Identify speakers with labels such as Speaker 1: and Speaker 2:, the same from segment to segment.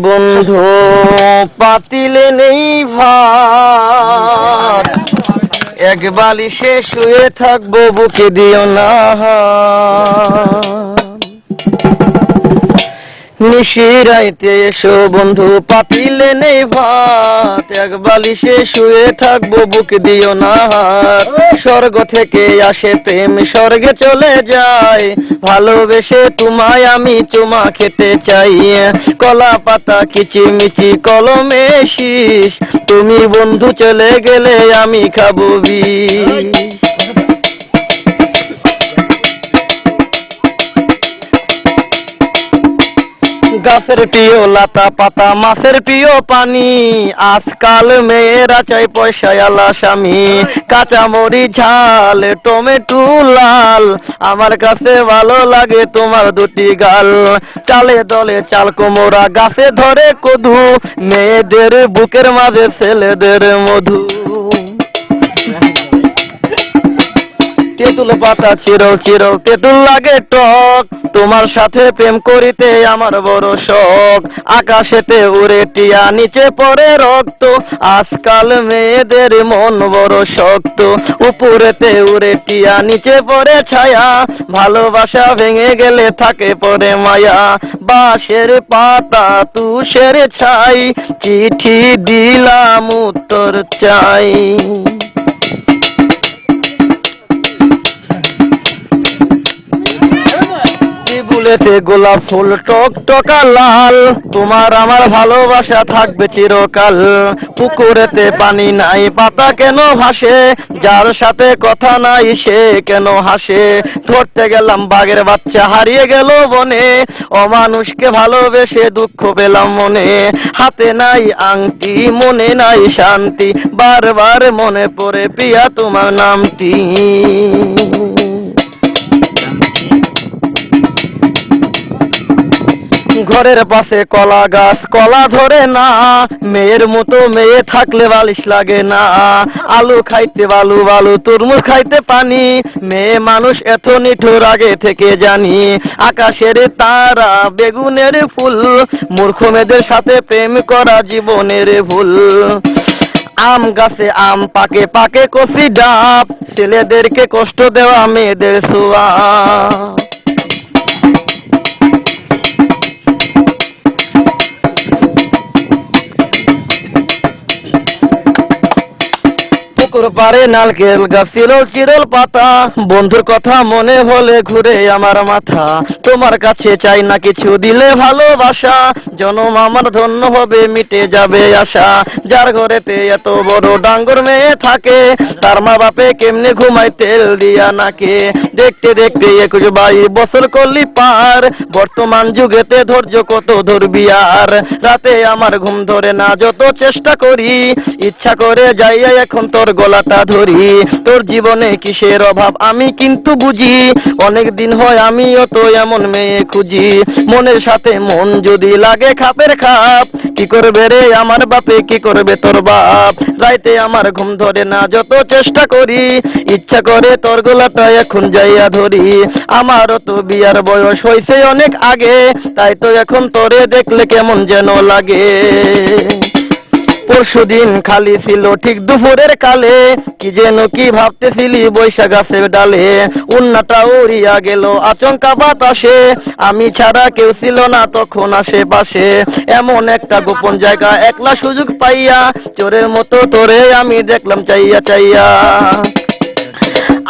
Speaker 1: বন্ধু পাতিলে নেই ভাত, এক বালিশে শুয়ে থাকবো বুকে দিও না। নিশিরাইতে এসো বন্ধু পাতিলে নেই ভাত, এক বালিশে শুয়ে থাকবো বুক দিও না। স্বর্গ থেকে আসে প্রেম স্বর্গে চলে যায়, ভালোবেসে তোমায় আমি চুমা খেতে চাই। কলা পাতা কিচিমিচি কলমে শীষ, তুমি বন্ধু চলে গেলে আমি খাবো বিষ। গাছের প্রিয় লাতা পাতা মাছের প্রিয় পানি, আজকাল মেয়েরা চাই পয়সায় আলা স্বামী। কাঁচামরি ঝাল টমেটো লাল, আমার কাছে ভালো লাগে তোমার দুটি গাল। চালে দলে চাল কোমরা গাছে ধরে কদু, মেয়েদের বুকের মাঝে ছেলেদের মধু। তেঁতুল পাতা চিরল চিরল তেঁতুল লাগে টক, তোমার সাথে প্রেম করিতে আমার বড় শখ। আকাশেতে উড়ে টিয়া নিচে পড়ে রক্ত, আজকাল মেয়েদের মন বড় শক্ত। উপরেতে উড়ে টিয়া নিচে পড়ে ছায়া, ভালোবাসা ভেঙে গেলে থাকে পড়ে মায়া। বাঁশের পাতা তুষের ছাই, চিঠি দিলাম উত্তর চাই। ফুলেতে গোলাপ ফুল টক টকা লাল, তোমার আমার ভালোবাসা থাকবে চিরকাল। পুকুরেতে পানি নাই পাতা কেন ভাসে, যার সাথে কথা নাই সে কেন হাসে। ধরতে গেলাম বাঘের বাচ্চা হারিয়ে গেল বনে, অমানুষকে ভালোবেসে দুঃখ পেলাম মনে। হাতে নাই আংটি মনে নাই শান্তি, বারবার মনে পড়ে প্রিয়া তোমার নামটি। ঘরের পাশে কলা গাছ কলা ধরে না, মেয়ের মতো মেয়ে থাকলে বালিশ লাগে না। আলু খাইতে বালু বালু তরমুজ খাইতে পানি, মেয়ে মানুষ এত নিঠুর আগে থেকে জানি। আকাশের তারা বেগুনের ফুল, মূর্খ মেয়েদের সাথে প্রেম করা জীবনের ভুল। আম গাছে আম পাকে পাকে কচি ডাব, ছেলেদেরকে কষ্ট দেওয়া মেয়েদের ছোঁয়া। পারে নারকেল গাছ চিরল চিরল পাতা, বন্ধুর কথা মনে হলে ঘুরে আমার মাথা। তোমার কাছে চাই না কিছু দিলে ভালোবাসা, জনম আমার ধন্য হবে মিটে যাবে আশা। যার ঘরেতে এত বড় ডাঙ্গর মেয়ে থাকে, তার মা বাপে কেমনে ঘুমায় তেল দিয়া নাকে। দেখতে দেখতে 21-22 বছর করলি পার, বর্তমান যুগেতে ধৈর্য কত ধরবি আর। রাতে আমার ঘুম ধরে না যত চেষ্টা করি, ইচ্ছা করে যাইয়া এখন তোর গলাটা ধরি। তোর জীবনে কিসের অভাব আমি কিন্তু বুঝি, অনেক দিন হয় আমিও তো এমন মেয়ে খুঁজি। মনের সাথে মন যদি লাগে খাপের খাপ, কি করবে রে আমার বাপে কি করবে তোর বাপ। রাইতে আমার ঘুম ধরে না যত চেষ্টা করি, ইচ্ছা করে তোর গলাটা এখন যাইয়া ধরি। আমারও তো বিয়ার বয়স হয়েছে অনেক আগে, তাই তো এখন তোরে দেখলে কেমন যেন লাগে। পরশুদিন খালি ছিল ঠিক দুপুরের কালে, কি যেন কি ভাবতেছিলি বৈশাখ গাছের ডালে। উন্নাটা উড়িয়া গেল আচমকা বাতাসে, আমি ছাড়া কেউ ছিল না তখন আশেপাশে। এমন একটা গোপন জায়গা একলা সুযোগ পাইয়া, চোরের মতো তোরে আমি দেখলাম চাইয়া চাইয়া।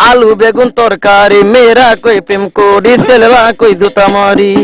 Speaker 1: আলু বেগুন তরকারি মেয়েরা কই প্রেম করি, ছেলেরা কই জুতা মারি।